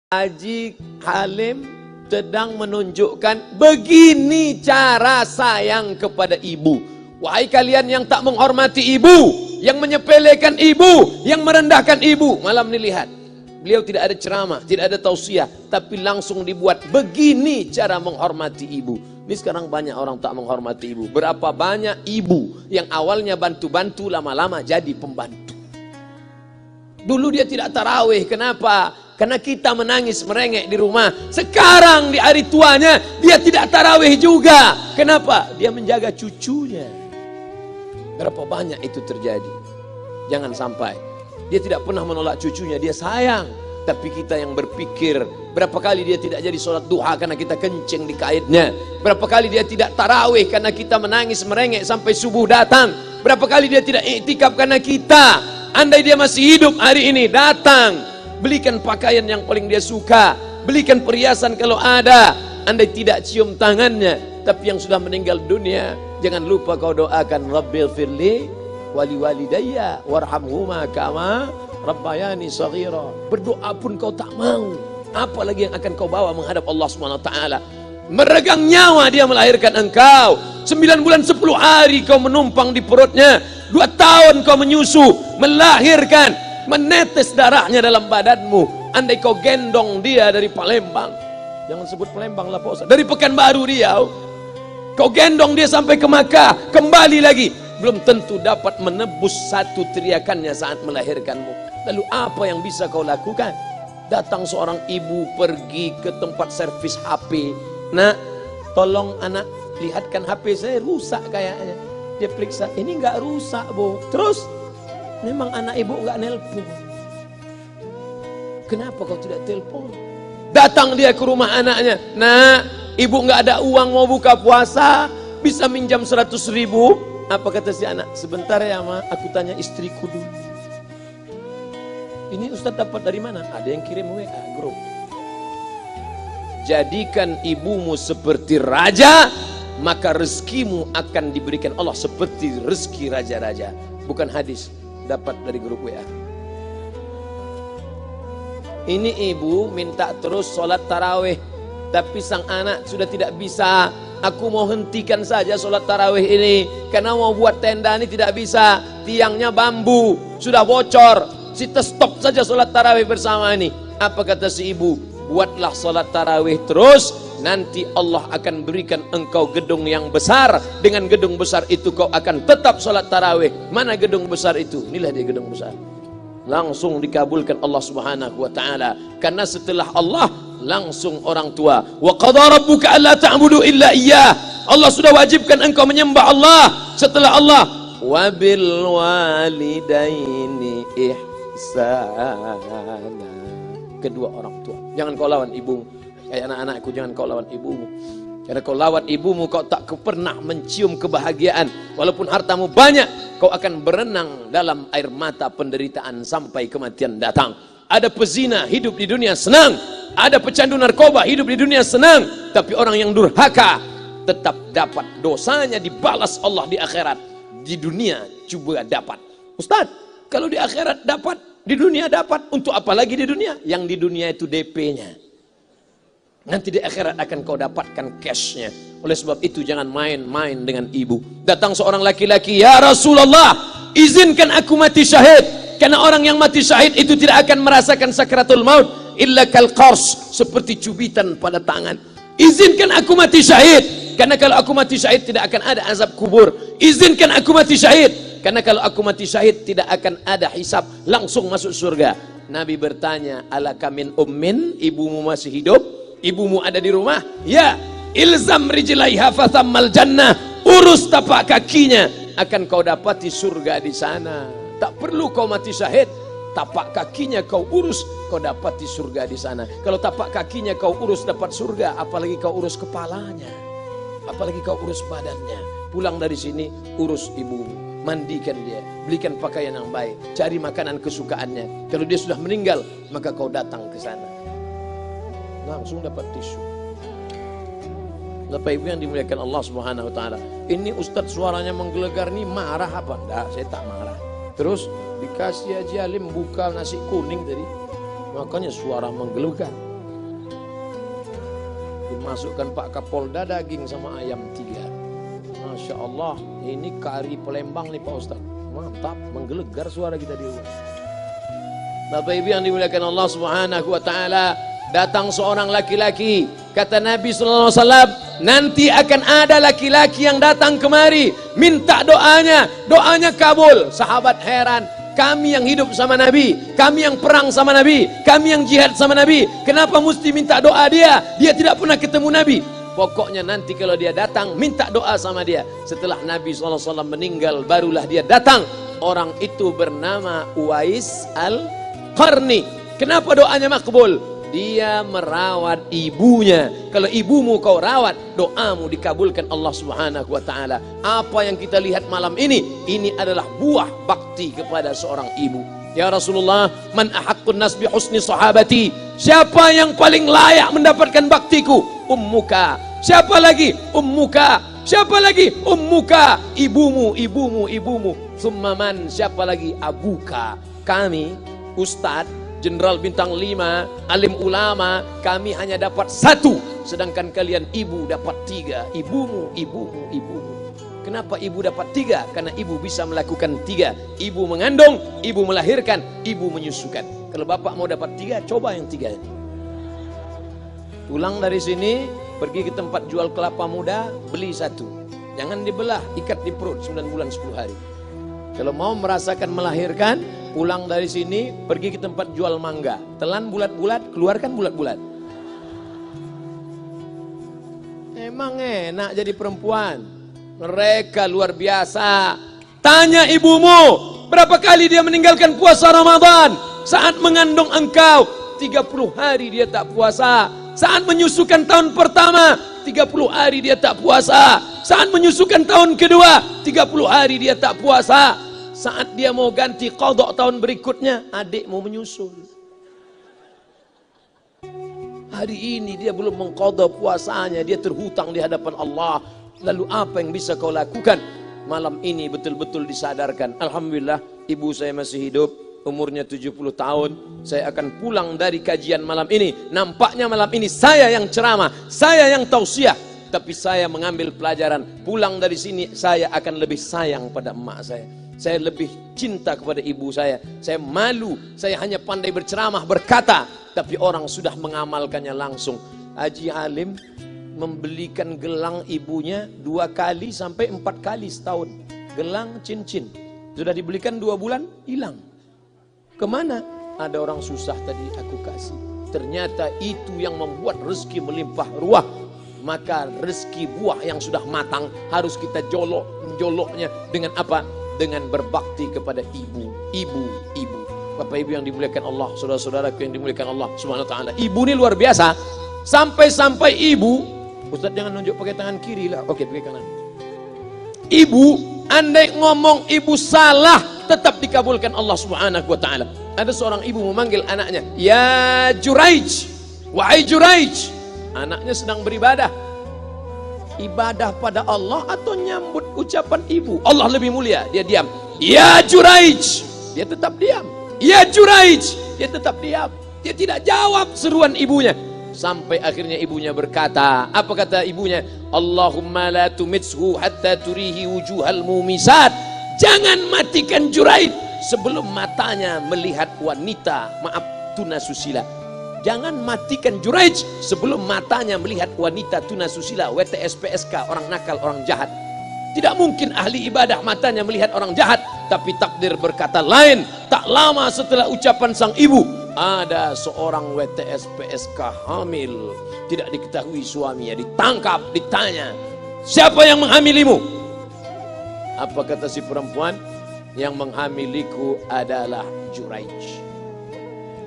Haji Halim sedang menunjukkan begini cara sayang kepada ibu. Wahai kalian yang tak menghormati ibu, yang menyepelekan ibu, yang merendahkan ibu. Malam ini lihat, beliau tidak ada ceramah, tidak ada tausiah, tapi langsung dibuat begini cara menghormati ibu. Ini sekarang banyak orang tak menghormati ibu. Berapa banyak ibu yang awalnya bantu-bantu, lama-lama jadi pembantu. Dulu dia tidak tarawih, kenapa? Karena kita menangis merengek di rumah. Sekarang di hari tuanya dia tidak tarawih juga. Kenapa? Dia menjaga cucunya. Berapa banyak itu terjadi. Jangan sampai. Dia tidak pernah menolak cucunya, dia sayang. Tapi kita yang berpikir, berapa kali dia tidak jadi sholat duha karena kita kencing di kaitnya. Berapa kali dia tidak tarawih karena kita menangis merengek sampai subuh datang. Berapa kali dia tidak iktikaf karena kita. Andai dia masih hidup hari ini, datang. Belikan pakaian yang paling dia suka, belikan perhiasan kalau ada. Andai tidak cium tangannya, tapi yang sudah meninggal dunia, jangan lupa kau doakan Rabbil firli wali walidayya warhamhuma kama rabbayani shaghira. Berdoa pun kau tak mau, apalagi yang akan kau bawa menghadap Allah SWT. Meregang nyawa dia melahirkan engkau, 9 bulan 10 hari kau menumpang di perutnya, 2 tahun kau menyusu, melahirkan, menetes darahnya dalam badanmu. Andai kau gendong dia dari Palembang, jangan sebut Palembang lah Pak Ustaz, dari Pekanbaru Riau, kau gendong dia sampai ke Makkah, kembali lagi, belum tentu dapat menebus satu teriakannya saat melahirkanmu. Lalu apa yang bisa kau lakukan? Datang seorang ibu pergi ke tempat servis HP. Nak, tolong anak lihatkan HP saya rusak kayaknya. Dia periksa, ini enggak rusak bu. Terus memang anak ibu enggak nelpon. Kenapa kau tidak telepon? Datang dia ke rumah anaknya. Nah, ibu enggak ada uang mau buka puasa, bisa minjam 100.000. Apa kata si anak? Sebentar ya ma, aku tanya istriku dulu. Ini Ustaz dapat dari mana? Ada yang kirim WA grup. Jadikan ibumu seperti raja, maka rezekimu akan diberikan Allah seperti rezeki raja-raja. Bukan hadis, dapat dari grup WA. Ini ibu minta terus sholat tarawih, tapi sang anak sudah tidak bisa. Aku mau hentikan saja sholat tarawih ini, karena mau buat tenda ini tidak bisa. Tiangnya bambu, sudah bocor. Kita stop saja sholat tarawih bersama ini. Apa kata si ibu? Buatlah sholat tarawih terus, nanti Allah akan berikan engkau gedung yang besar. Dengan gedung besar itu kau akan tetap sholat tarawih. Mana gedung besar itu? Inilah dia gedung besar. Langsung dikabulkan Allah Subhanahu wa taala. Karena setelah Allah langsung orang tua. Wa qadara rabbuka alla ta'budu illa iyyah. Allah sudah wajibkan engkau menyembah Allah. Setelah Allah, wa bil walidaini ihsana. Kedua orang tua. Jangan kau lawan ibumu. Kayak anak-anakku, jangan kau lawan ibumu. Karena kau lawan ibumu, kau tak pernah mencium kebahagiaan. Walaupun hartamu banyak, kau akan berenang dalam air mata penderitaan sampai kematian datang. Ada pezina hidup di dunia senang, ada pecandu narkoba hidup di dunia senang, tapi orang yang durhaka tetap dapat dosanya dibalas Allah di akhirat. Di dunia coba dapat. Ustaz, kalau di akhirat dapat, di dunia dapat, untuk apa lagi di dunia? Yang di dunia itu DP-nya. Nanti di akhirat akan kau dapatkan cash-nya. Oleh sebab itu jangan main-main dengan ibu. Datang seorang laki-laki, ya Rasulullah, izinkan aku mati syahid. Karena orang yang mati syahid itu tidak akan merasakan sakratul maut illa kal qars, seperti cubitan pada tangan. Izinkan aku mati syahid, karena kalau aku mati syahid tidak akan ada azab kubur. Izinkan aku mati syahid, karena kalau aku mati syahid tidak akan ada hisab, langsung masuk surga. Nabi bertanya, alaka min ummin, ibumu masih hidup? Ibumu ada di rumah? Ya. Ilzam rijlaiha fathammal jannah, urus tapak kakinya, akan kau dapati surga di sana. Tak perlu kau mati syahid, tapak kakinya kau urus, kau dapati surga di sana. Kalau tapak kakinya kau urus dapat surga, apalagi kau urus kepalanya, apalagi kau urus badannya. Pulang dari sini, urus ibumu, mandikan dia, belikan pakaian yang baik, cari makanan kesukaannya. Kalau dia sudah meninggal, maka kau datang ke sana, langsung dapat tisu. Bapak Ibu yang dimuliakan Allah Subhanahu wa taala. Ini Ustadz suaranya menggelegar nih, marah apa? Enggak, saya tak marah. Terus dikasih Haji Halim buka nasi kuning tadi, makanya suara menggelegar. Masukkan Pak Kapolda daging sama ayam 3. Masya Allah, ini kari Palembang nih Pak Ustaz. Mantap, menggelegar suara kita di rumah. Bapak Ibu yang dimuliakan Allah Subhanahu wa taala, datang seorang laki-laki, kata Nabi sallallahu alaihi wasallam, nanti akan ada laki-laki yang datang kemari minta doanya, doanya kabul. Sahabat heran, kami yang hidup sama Nabi, kami yang perang sama Nabi, kami yang jihad sama Nabi, kenapa mesti minta doa dia? Dia tidak pernah ketemu Nabi. Pokoknya nanti kalau dia datang, minta doa sama dia. Setelah Nabi SAW meninggal, barulah dia datang. Orang itu bernama Uwais Al-Qarni. Kenapa doanya makbul? Dia merawat ibunya. Kalau ibumu kau rawat, doamu dikabulkan Allah Subhanahu wa taala. Apa yang kita lihat malam ini adalah buah bakti kepada seorang ibu. Ya Rasulullah, man ahaqqun nas bi husni sahabati? Siapa yang paling layak mendapatkan baktiku? Ummuka. Siapa lagi? Ummuka. Siapa lagi? Ummuka. Ibumu, ibumu, ibumu. Summa man? Siapa lagi? Abuka. Kami, Ustadz, Jenderal Bintang 5, alim ulama, kami hanya dapat 1, sedangkan kalian ibu dapat 3. Ibumu, ibumu, ibumu. Kenapa ibu dapat 3? Karena ibu bisa melakukan 3. Ibu mengandung, ibu melahirkan, ibu menyusukan. Kalau bapak mau dapat 3, coba yang 3. Pulang dari sini, pergi ke tempat jual kelapa muda, beli 1. Jangan dibelah, ikat di perut 9 bulan 10 hari. Kalau mau merasakan melahirkan, pulang dari sini, pergi ke tempat jual mangga. Telan bulat-bulat, keluarkan bulat-bulat. Emang enak jadi perempuan. Mereka luar biasa. Tanya ibumu, berapa kali dia meninggalkan puasa Ramadan? Saat mengandung engkau, 30 hari dia tak puasa. Saat menyusukan tahun pertama, 30 hari dia tak puasa. Saat menyusukan tahun kedua, 30 hari dia tak puasa. Saat dia mau ganti qadha tahun berikutnya, adik mau menyusul. Hari ini dia belum mengqadha puasanya, dia terhutang di hadapan Allah. Lalu apa yang bisa kau lakukan? Malam ini betul-betul disadarkan. Alhamdulillah, ibu saya masih hidup, umurnya 70 tahun. Saya akan pulang dari kajian malam ini. Nampaknya malam ini saya yang ceramah, saya yang tausiah. Tapi saya mengambil pelajaran. Pulang dari sini, saya akan lebih sayang pada emak saya. Saya lebih cinta kepada ibu saya. Saya malu, saya hanya pandai berceramah, berkata, tapi orang sudah mengamalkannya langsung. Haji Halim membelikan gelang ibunya 2 kali sampai 4 kali setahun. Gelang cincin. Sudah dibelikan 2 bulan, hilang. Kemana? Ada orang susah tadi aku kasih. Ternyata itu yang membuat rezeki melimpah ruah. Maka rezeki buah yang sudah matang harus kita joloknya dengan apa? Dengan berbakti kepada ibu. Bapak Ibu yang dimuliakan Allah, saudara-saudaraku yang dimuliakan Allah Subhanahu wa taala. Ibu ini luar biasa. Sampai-sampai ibu, Ustaz jangan nunjuk pakai tangan kiri lah. Oke, pakai kanan. Ibu, andai ngomong ibu salah, tetap dikabulkan Allah Subhanahu wa taala. Ada seorang ibu memanggil anaknya, "Ya Juraij, wahai Juraij." Anaknya sedang beribadah. Ibadah pada Allah atau nyambut ucapan ibu? Allah lebih mulia, dia diam. Ya Juraij, dia tetap diam. Ya Juraij, dia tetap diam. Dia tidak jawab seruan ibunya. Sampai akhirnya ibunya berkata, apa kata ibunya? Allahumma la tumitshu hatta turihi wujuhal mumisat. Jangan matikan Juraij sebelum matanya melihat wanita, maaf, tunasusila. Jangan matikan Juraij sebelum matanya melihat wanita tunasusila, WTS PSK, orang nakal, orang jahat. Tidak mungkin ahli ibadah matanya melihat orang jahat. Tapi takdir berkata lain. Tak lama setelah ucapan sang ibu, ada seorang WTS PSK hamil. Tidak diketahui suaminya, ditangkap, ditanya, siapa yang menghamilimu? Apa kata si perempuan? Yang menghamiliku adalah Juraij.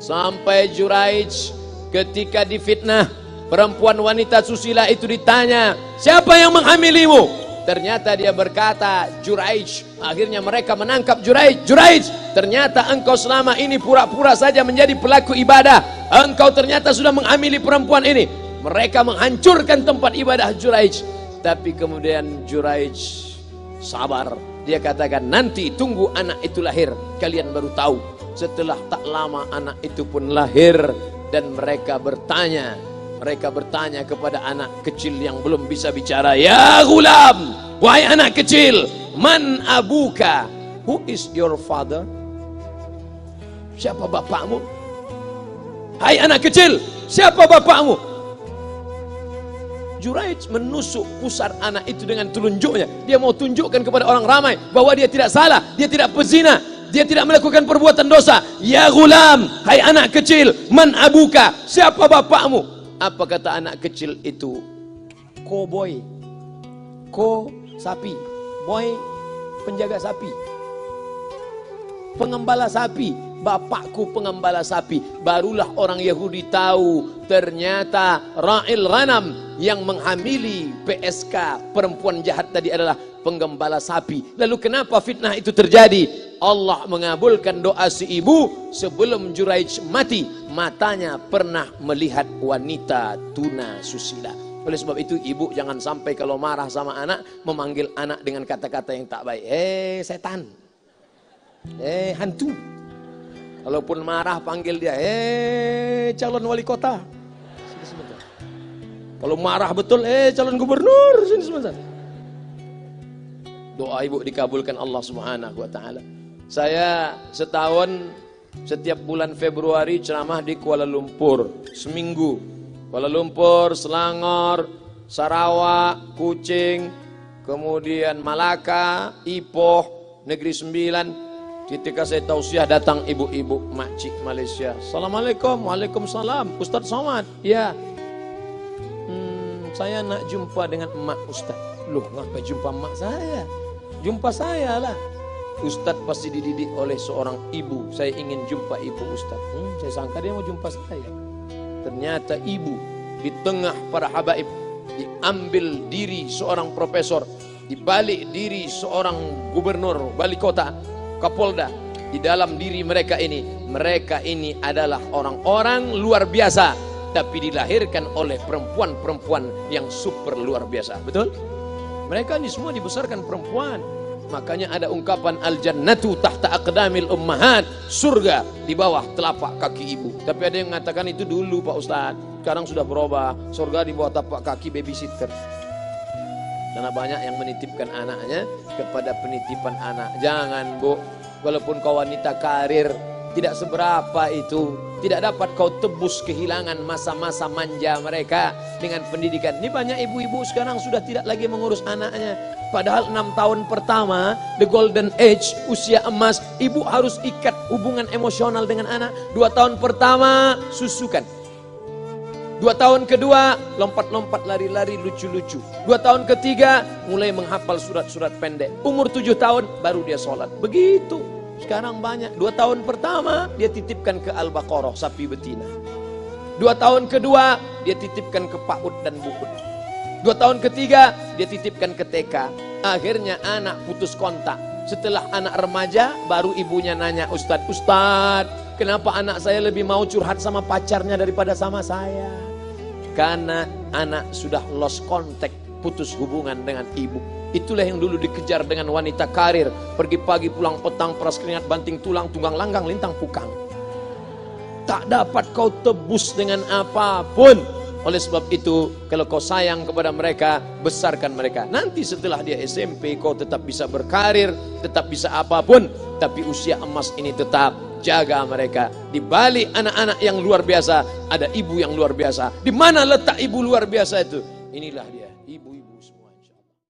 Sampai Juraij ketika difitnah, perempuan wanita susila itu ditanya, siapa yang menghamilimu? Ternyata dia berkata, Juraij. Akhirnya mereka menangkap Juraij. Juraij, ternyata engkau selama ini pura-pura saja menjadi pelaku ibadah. Engkau ternyata sudah menghamili perempuan ini. Mereka menghancurkan tempat ibadah Juraij. Tapi kemudian Juraij sabar. Dia katakan, nanti tunggu anak itu lahir, kalian baru tahu. Setelah tak lama anak itu pun lahir. Dan mereka bertanya, Mereka bertanya kepada anak kecil yang belum bisa bicara, "Ya gulam, wahai anak kecil, man abuka? Who is your father?" Siapa bapakmu? Hai anak kecil, siapa bapakmu? Juraij menusuk pusar anak itu dengan telunjuknya. Dia mau tunjukkan kepada orang ramai bahwa dia tidak salah, dia tidak pezina, dia tidak melakukan perbuatan dosa. Ya gulam, hai anak kecil, man abuka? Siapa bapakmu? Apa kata anak kecil itu? Ko-boy. Ko sapi, boy penjaga sapi, pengembala sapi. Bapakku pengembala sapi. Barulah orang Yahudi tahu ternyata ra'il ghanam, yang menghamili PSK perempuan jahat tadi adalah penggembala sapi. Lalu kenapa fitnah itu terjadi? Allah mengabulkan doa si ibu sebelum Juraij mati. Matanya pernah melihat wanita tuna susila. Oleh sebab itu ibu jangan sampai kalau marah sama anak memanggil anak dengan kata-kata yang tak baik. Setan, hantu. Kalaupun marah panggil dia, calon wali kota. Sini sebentar. Kalau marah betul, calon gubernur. Sini sebentar. Doa ibu dikabulkan Allah Subhanahu wa taala. Saya setahun setiap bulan Februari ceramah di Kuala Lumpur seminggu. Kuala Lumpur, Selangor, Sarawak, Kuching, kemudian Malaka, Ipoh, Negeri Sembilan. Ketika saya tausiah datang ibu-ibu makcik Malaysia. Assalamualaikum. Waalaikumsalam. Ustaz Somad. Ya. Saya nak jumpa dengan emak Ustaz. Loh, ngapa jumpa emak saya? Jumpa saya lah. Ustaz pasti dididik oleh seorang ibu. Saya ingin jumpa ibu Ustaz. Saya sangka dia mau jumpa saya. Ternyata ibu di tengah para habaib, diambil diri seorang profesor, dibalik diri seorang gubernur, wali kota, Kapolda. Di dalam diri mereka ini adalah orang-orang luar biasa, tapi dilahirkan oleh perempuan-perempuan yang super luar biasa. Betul? Mereka ini semua dibesarkan perempuan. Makanya ada ungkapan al-jannatu tahta aqdamil ummahat, surga di bawah telapak kaki ibu. Tapi ada yang mengatakan itu dulu Pak Ustadz, sekarang sudah berubah, surga di bawah telapak kaki babysitter. Karena banyak yang menitipkan anaknya kepada penitipan anak. Jangan bu, walaupun kau wanita karir, tidak seberapa itu. Tidak dapat kau tebus kehilangan masa-masa manja mereka dengan pendidikan. Ini banyak ibu-ibu sekarang sudah tidak lagi mengurus anaknya. Padahal 6 tahun pertama, the golden age, usia emas, ibu harus ikat hubungan emosional dengan anak. 2 tahun pertama, susukan. 2 tahun kedua, lompat-lompat, lari-lari, lucu-lucu. 2 tahun ketiga, mulai menghafal surat-surat pendek. Umur 7 tahun, baru dia sholat. Begitu. Sekarang banyak. 2 tahun pertama, dia titipkan ke Al-Baqarah, sapi betina. 2 tahun kedua, dia titipkan ke PAUD dan BUUD. 2 tahun ketiga, dia titipkan ke TK. Akhirnya anak putus kontak. Setelah anak remaja, baru ibunya nanya, Ustadz, kenapa anak saya lebih mau curhat sama pacarnya daripada sama saya? Karena anak sudah lost contact, putus hubungan dengan ibu. Itulah yang dulu dikejar dengan wanita karir. Pergi pagi pulang petang, peras keringat, banting tulang, tunggang langgang, lintang pukang. Tak dapat kau tebus dengan apapun. Oleh sebab itu, kalau kau sayang kepada mereka, besarkan mereka. Nanti setelah dia SMP, kau tetap bisa berkarir, tetap bisa apapun. Tapi usia emas ini tetap jaga mereka. Di balik anak-anak yang luar biasa, ada ibu yang luar biasa. Di mana letak ibu luar biasa itu? Inilah dia, ibu